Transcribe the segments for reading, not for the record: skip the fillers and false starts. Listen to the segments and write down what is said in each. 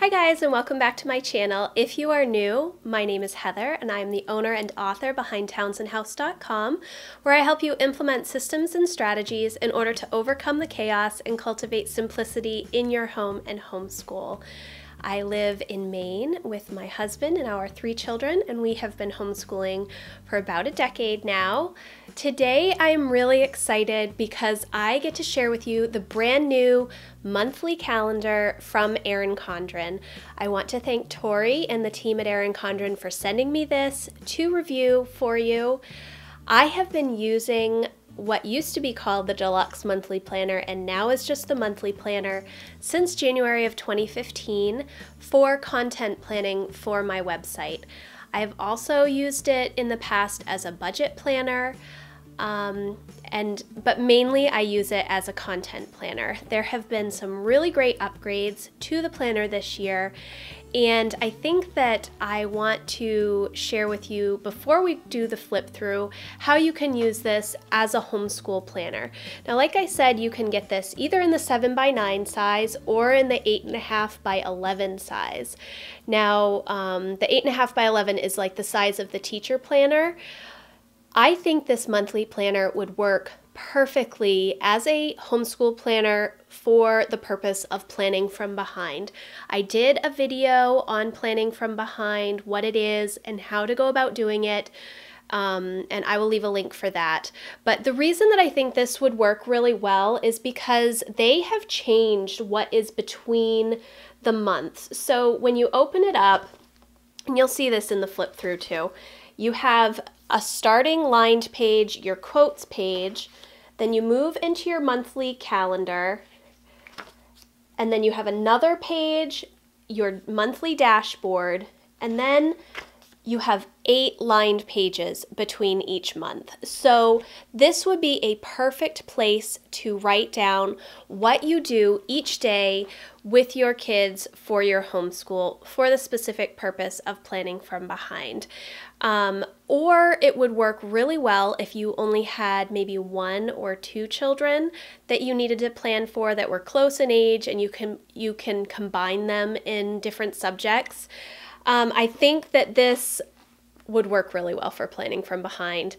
Hi guys, and welcome back to my channel. If you are new, my name is Heather and I am the owner and author behind townsendhouse.com, where I help you implement systems and strategies in order to overcome the chaos and cultivate simplicity in your home and homeschool. I live in Maine with my husband and our 3 children, and we have been homeschooling for about a decade now. Today I am really excited because I get to share with you the brand new monthly calendar from Erin Condren. I want to thank Tori and the team at Erin Condren for sending me this to review for you. I have been using what used to be called the Deluxe Monthly Planner and now is just the Monthly Planner since January of 2015 for content planning for my website. I've also used it in the past as a budget planner, but mainly I use it as a content planner. There have been some really great upgrades to the planner this year, and I think that I want to share with you, before we do the flip through, how you can use this as a homeschool planner. Now, like I said, you can get this either in the 7x9 size or in the 8.5x11 size. Now, the 8.5x11 is like the size of the teacher planner. I think this monthly planner would work perfectly as a homeschool planner for the purpose of planning from behind. I did a video on planning from behind, what it is and how to go about doing it, and I will leave a link for that. But the reason that I think this would work really well is because they have changed what is between the months. So when you open it up, and you'll see this in the flip through too, you have a starting lined page, your quotes page, then you move into your monthly calendar, and then you have another page, your monthly dashboard, and then you have 8 lined pages between each month. So this would be a perfect place to write down what you do each day with your kids for your homeschool for the specific purpose of planning from behind. Or it would work really well if you only had maybe 1 or 2 children that you needed to plan for that were close in age, and you can combine them in different subjects. I think that this would work really well for planning from behind.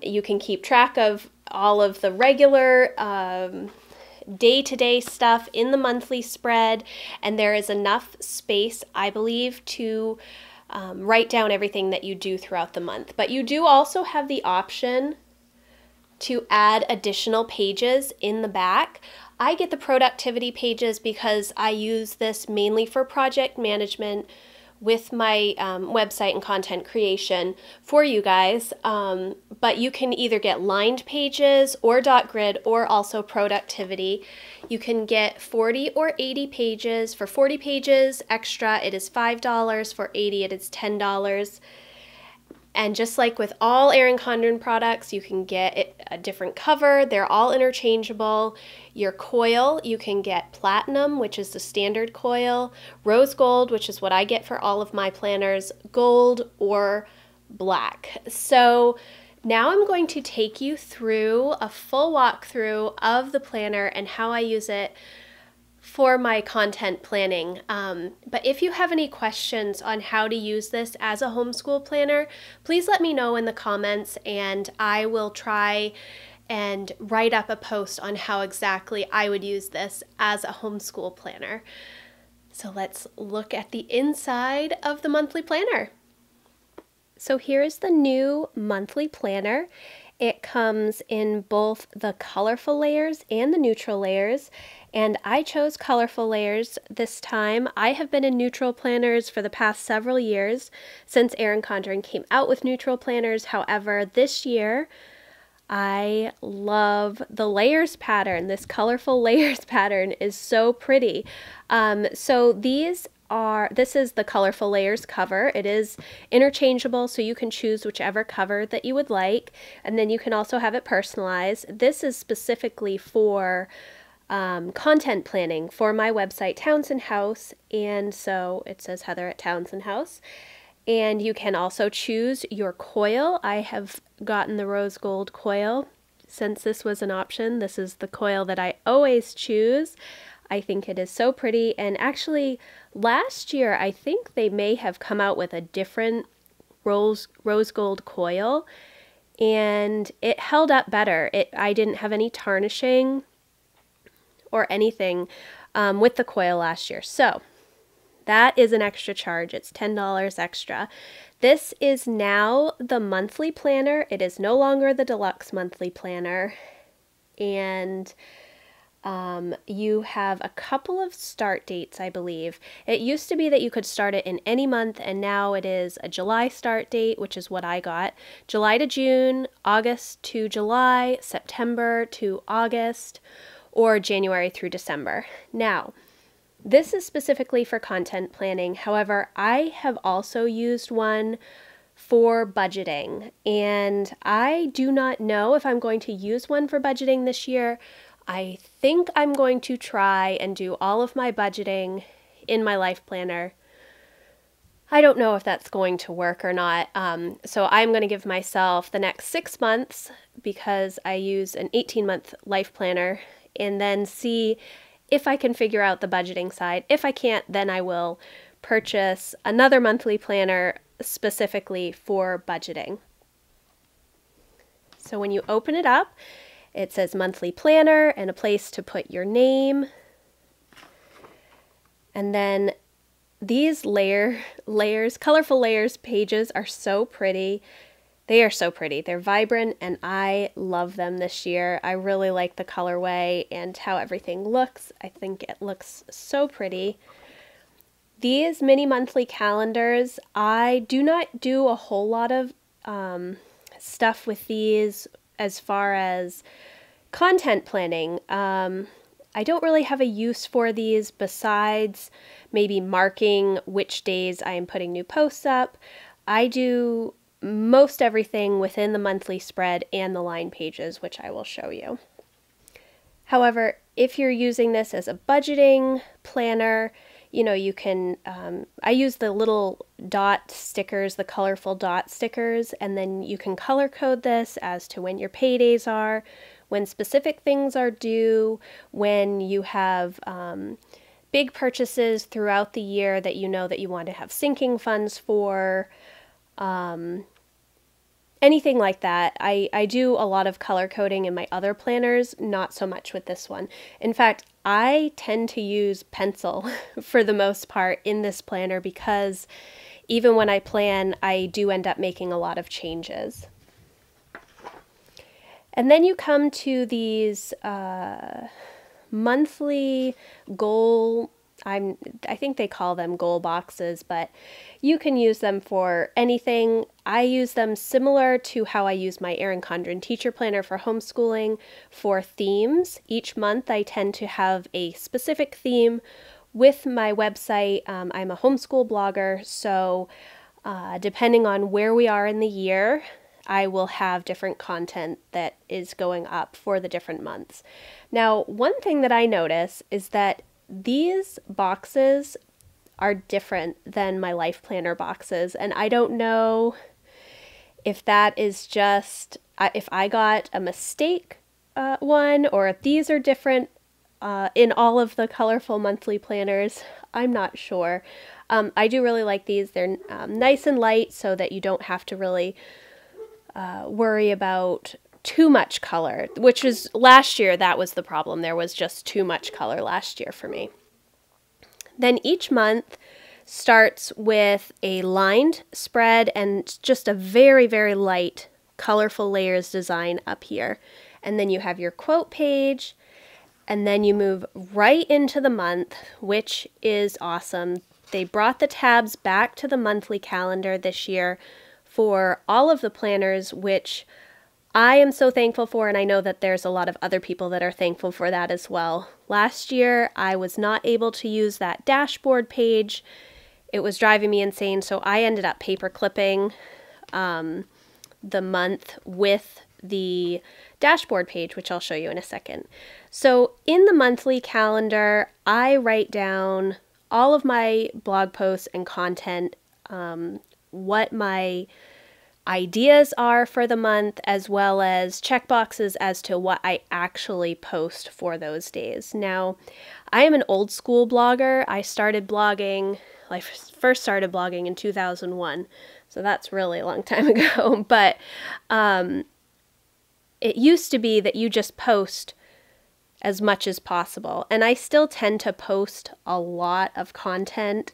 You can keep track of all of the regular day-to-day stuff in the monthly spread, and there is enough space, I believe, to write down everything that you do throughout the month. But you do also have the option to add additional pages in the back. I get the productivity pages because I use this mainly for project management with my website and content creation for you guys, but you can either get lined pages or dot grid or also productivity. You can get 40 or 80 pages. For 40 pages extra, it is $5. For 80, it is $10. And just like with all Erin Condren products, you can get a different cover. They're all interchangeable. Your coil, you can get platinum, which is the standard coil, rose gold, which is what I get for all of my planners, gold, or black. So now I'm going to take you through a full walkthrough of the planner and how I use it for my content planning. But if you have any questions on how to use this as a homeschool planner, please let me know in the comments and I will try and write up a post on how exactly I would use this as a homeschool planner. So let's look at the inside of the monthly planner. So here is the new monthly planner. It comes in both the colorful layers and the neutral layers, and I chose colorful layers this time. I have been in neutral planners for the past several years since Erin Condren came out with neutral planners. However, this year I love the layers pattern. This colorful layers pattern is so pretty. This is the colorful layers cover. It is interchangeable, so you can choose whichever cover that you would like, and then you can also have it personalized. This is specifically for content planning for my website, Townsend House, and so it says Heather at Townsend House. And you can also choose your coil. I have gotten the rose gold coil since this was an option. This is the coil that I always choose. I think it is so pretty. And actually, last year, I think they may have come out with a different rose gold coil, and it held up better. I didn't have any tarnishing or anything with the coil last year. So that is an extra charge. It's $10 extra. This is now the monthly planner. It is no longer the deluxe monthly planner. And you have a couple of start dates, I believe. It used to be that you could start it in any month, and now it is a July start date, which is what I got. July to June, August to July, September to August, or January through December. Now, this is specifically for content planning. However, I have also used one for budgeting, and I do not know if I'm going to use one for budgeting this year. I think I'm going to try and do all of my budgeting in my life planner. I don't know if that's going to work or not. So I'm going to give myself the next 6 months, because I use an 18-month life planner, and then see if I can figure out the budgeting side. If I can't, then I will purchase another monthly planner specifically for budgeting. So when you open it up, it says monthly planner and a place to put your name. And then these colorful layers pages are so pretty. They are so pretty. They're vibrant, and I love them this year. I really like the colorway and how everything looks. I think it looks so pretty. These mini monthly calendars, I do not do a whole lot of stuff with these as far as content planning. I don't really have a use for these besides maybe marking which days I am putting new posts up. I do most everything within the monthly spread and the line pages, which I will show you. However, if you're using this as a budgeting planner, you can, I use the little dot stickers, the colorful dot stickers, and then you can color code this as to when your paydays are, when specific things are due, when you have big purchases throughout the year that you know that you want to have sinking funds for, anything like that. I do a lot of color coding in my other planners, not so much with this one. In fact, I tend to use pencil for the most part in this planner, because even when I plan, I do end up making a lot of changes. And then you come to these monthly goal, I think they call them goal boxes, but you can use them for anything. I use them similar to how I use my Erin Condren Teacher Planner for homeschooling for themes. Each month I tend to have a specific theme with my website. I'm a homeschool blogger, so depending on where we are in the year, I will have different content that is going up for the different months. Now, one thing that I notice is that these boxes are different than my life planner boxes, and I don't know if that is just if I got a mistake one, or if these are different in all of the colorful monthly planners. I'm not sure. I do really like these. They're nice and light, so that you don't have to really worry about too much color, which is last year that was the problem. There was just too much color last year for me. Then each month starts with a lined spread and just a very, very light colorful layers design up here. And then you have your quote page, and then you move right into the month, which is awesome. They brought the tabs back to the monthly calendar this year for all of the planners, which I am so thankful for, and I know that there's a lot of other people that are thankful for that as well. Last year, I was not able to use that dashboard page. It was driving me insane, so I ended up paper clipping the month with the dashboard page, which I'll show you in a second. So in the monthly calendar, I write down all of my blog posts and content, what my ideas are for the month, as well as checkboxes as to what I actually post for those days. Now, I am an old school blogger. I first started blogging in 2001, so that's really a long time ago. But it used to be that you just post as much as possible. And I still tend to post a lot of content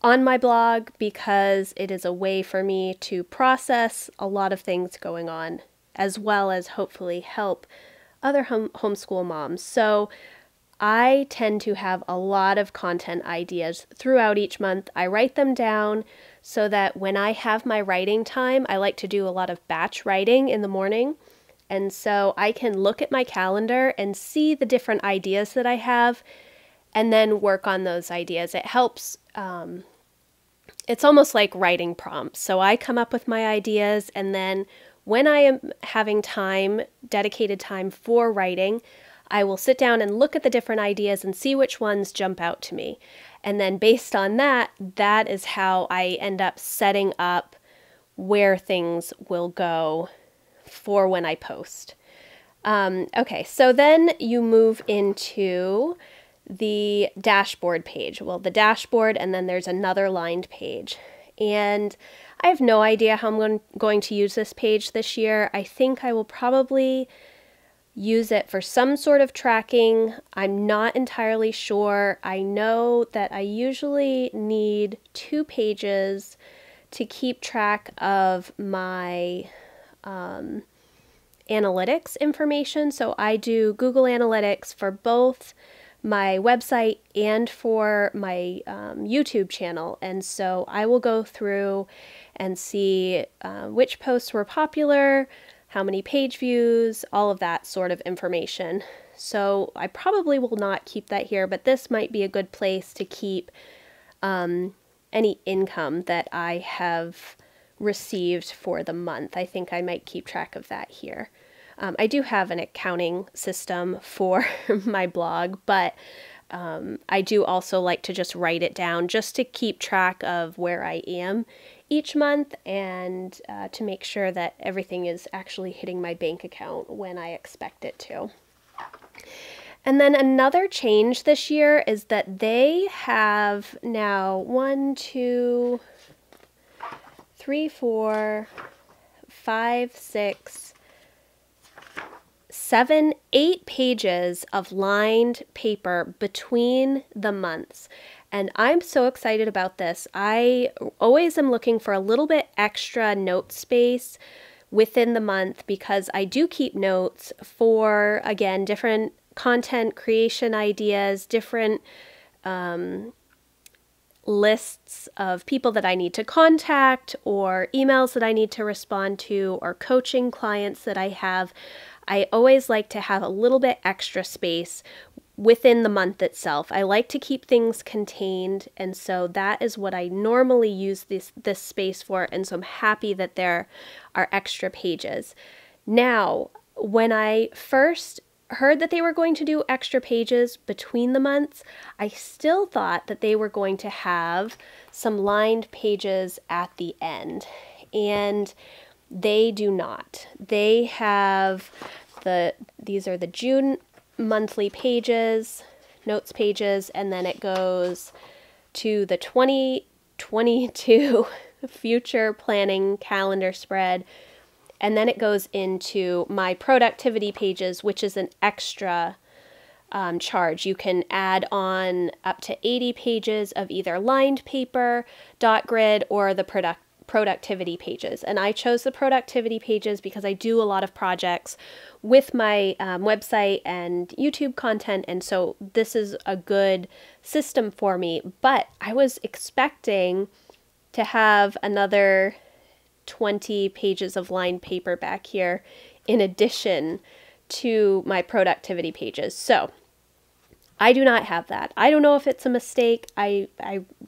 on my blog because it is a way for me to process a lot of things going on, as well as hopefully help other homeschool moms. So I tend to have a lot of content ideas throughout each month. I write them down so that when I have my writing time, I like to do a lot of batch writing in the morning. And so I can look at my calendar and see the different ideas that I have and then work on those ideas. It helps. It's almost like writing prompts. So I come up with my ideas, and then when I am having time, dedicated time for writing, I will sit down and look at the different ideas and see which ones jump out to me. And then based on that, that is how I end up setting up where things will go for when I post. Okay, so then you move into the dashboard page. Well, the dashboard, and then there's another lined page. And I have no idea how I'm going to use this page this year. I think I will probably use it for some sort of tracking. I'm not entirely sure. I know that I usually need 2 pages to keep track of my analytics information. So I do Google Analytics for both my website and for my YouTube channel. And so I will go through and see which posts were popular, how many page views, all of that sort of information. So I probably will not keep that here, but this might be a good place to keep any income that I have received for the month. I think I might keep track of that here. I do have an accounting system for my blog, but I do also like to just write it down just to keep track of where I am each month and to make sure that everything is actually hitting my bank account when I expect it to. And then another change this year is that they have now 1, 2, 3, 4, 5, 6, 7, 8 pages of lined paper between the months. And I'm so excited about this. I always am looking for a little bit extra note space within the month because I do keep notes for, again, different content creation ideas, different lists of people that I need to contact or emails that I need to respond to or coaching clients that I have. I always like to have a little bit extra space within the month itself. I like to keep things contained, and so that is what I normally use this space for, and so I'm happy that there are extra pages. Now, when I first heard that they were going to do extra pages between the months, I still thought that they were going to have some lined pages at the end, and they do not. They have these are the June monthly pages, notes pages, and then it goes to the 2022 future planning calendar spread, and then it goes into my productivity pages, which is an extra charge. You can add on up to 80 pages of either lined paper, dot grid, or the productivity pages. And I chose the productivity pages because I do a lot of projects with my website and YouTube content, and so this is a good system for me. But I was expecting to have another 20 pages of lined paper back here in addition to my productivity pages. So I do not have that. I don't know if it's a mistake. I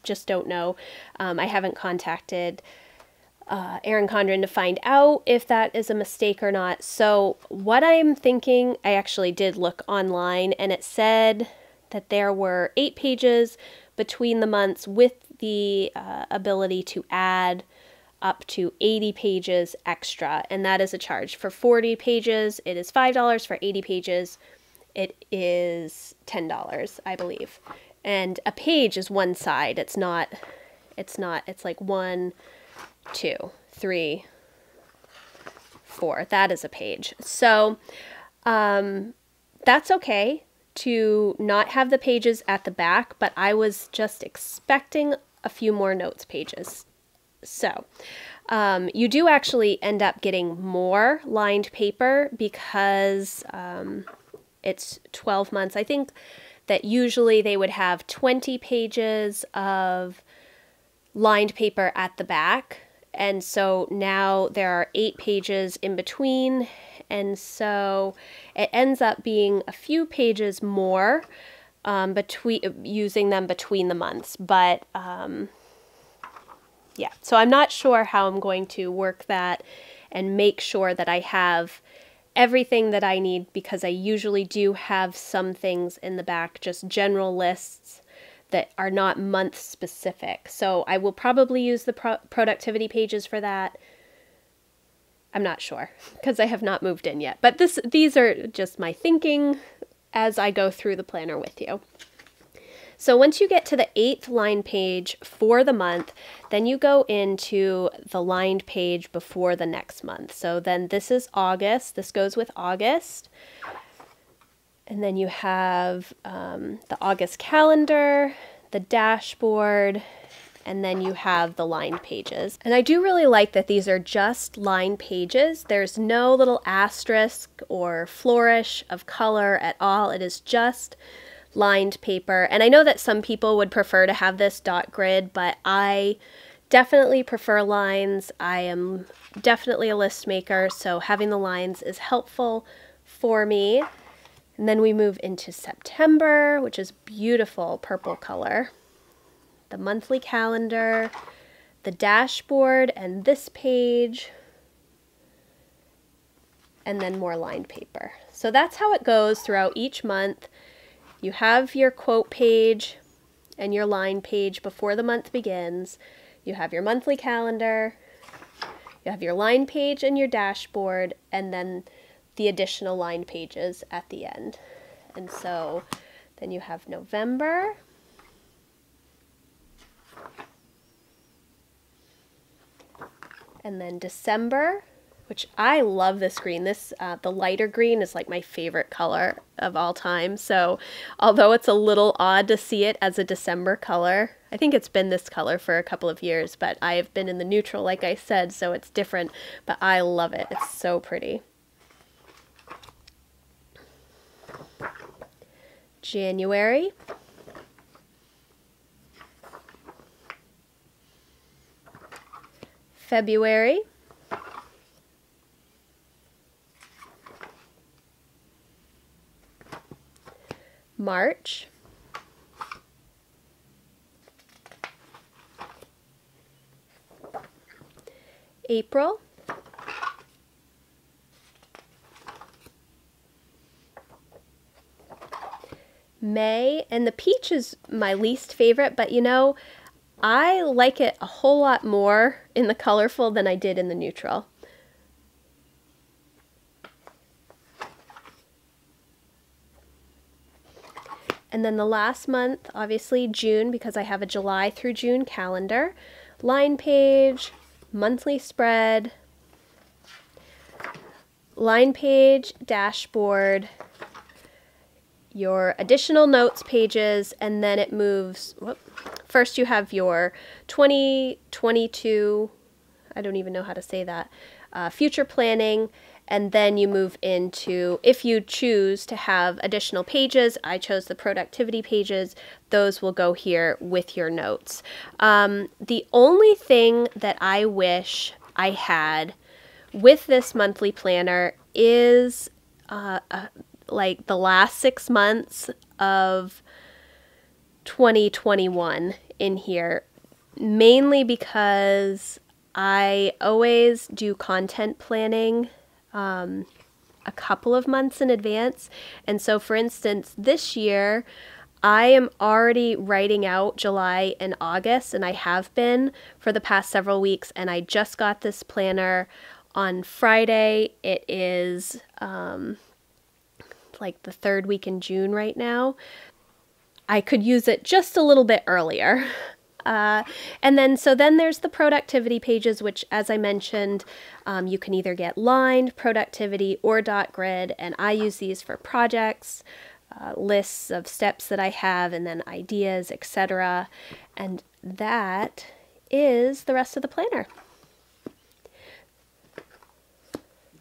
just don't know. I haven't contacted Erin Condren to find out if that is a mistake or not. So what I'm thinking, I actually did look online, and it said that there were 8 pages between the months with the ability to add up to 80 pages extra, and that is a charge. For 40 pages, it is $5. For 80 pages, it is $10, I believe. And a page is one side. It's like 1, 2, 3, 4. That is a page. So that's okay to not have the pages at the back, but I was just expecting a few more notes pages. So you do actually end up getting more lined paper because it's 12 months. I think that usually they would have 20 pages of lined paper at the back. And so now there are 8 pages in between. And so it ends up being a few pages more using them between the months. But yeah, so I'm not sure how I'm going to work that and make sure that I have everything that I need, because I usually do have some things in the back, just general lists that are not month specific. So I will probably use the productivity pages for that. I'm not sure because I have not moved in yet, but these are just my thinking as I go through the planner with you. So once you get to the 8th line page for the month, then you go into the lined page before the next month. So then this is August. This goes with August. And then you have the August calendar, the dashboard, and then you have the lined pages. And I do really like that these are just lined pages. There's no little asterisk or flourish of color at all. It is just lined paper. And I know that some people would prefer to have this dot grid, but I definitely prefer lines. I am definitely a list maker, so having the lines is helpful for me. And then we move into September, which is beautiful purple color. The monthly calendar, the dashboard, and this page, and then more lined paper. So that's how it goes throughout each month. You have your quote page and your line page before the month begins. You have your monthly calendar, you have your line page and your dashboard, and then the additional line pages at the end. And so then you have November, and then December, which I love this green. This, the lighter green is like my favorite color of all time. So although it's a little odd to see it as a December color, I think it's been this color for a couple of years, but I have been in the neutral, like I said, so it's different, but I love it. It's so pretty. January. February. March. April. May, and the peach is my least favorite, but you know, I like it a whole lot more in the colorful than I did in the neutral. And then the last month, obviously June, because I have a July through June calendar, line page, monthly spread, line page, dashboard, your additional notes pages, and then it moves. First you have your 2022, I don't even know how to say that, future planning, and then you move into, if you choose to have additional pages, I chose the productivity pages, those will go here with your notes. The only thing that I wish I had with this monthly planner is like the last 6 months of 2021 in here, mainly because I always do content planning a couple of months in advance. And so for instance, this year I am already writing out July and August, and I have been for the past several weeks, and I just got this planner on Friday. It is like the third week in June right now. I could use it just a little bit earlier. And then there's the productivity pages, which, as I mentioned, you can either get lined, productivity, or dot grid, and I use these for projects, lists of steps that I have, and then ideas, etc. And that is the rest of the planner.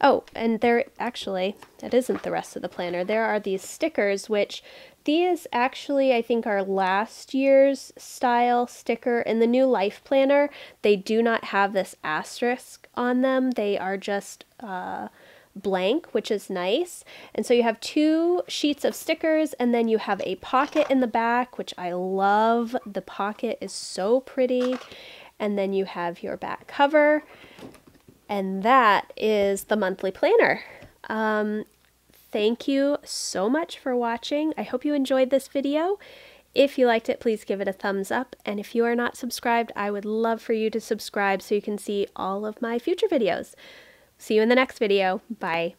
Oh, and that isn't the rest of the planner. There are these stickers, which these actually I think are last year's style sticker. In the new life planner, they do not have this asterisk on them. They are just blank, which is nice. And so you have 2 sheets of stickers, and then you have a pocket in the back, which I love. The pocket is so pretty. And then you have your back cover. And that is the monthly planner. Thank you so much for watching. I hope you enjoyed this video. If you liked it, please give it a thumbs up. And if you are not subscribed, I would love for you to subscribe so you can see all of my future videos. See you in the next video. Bye.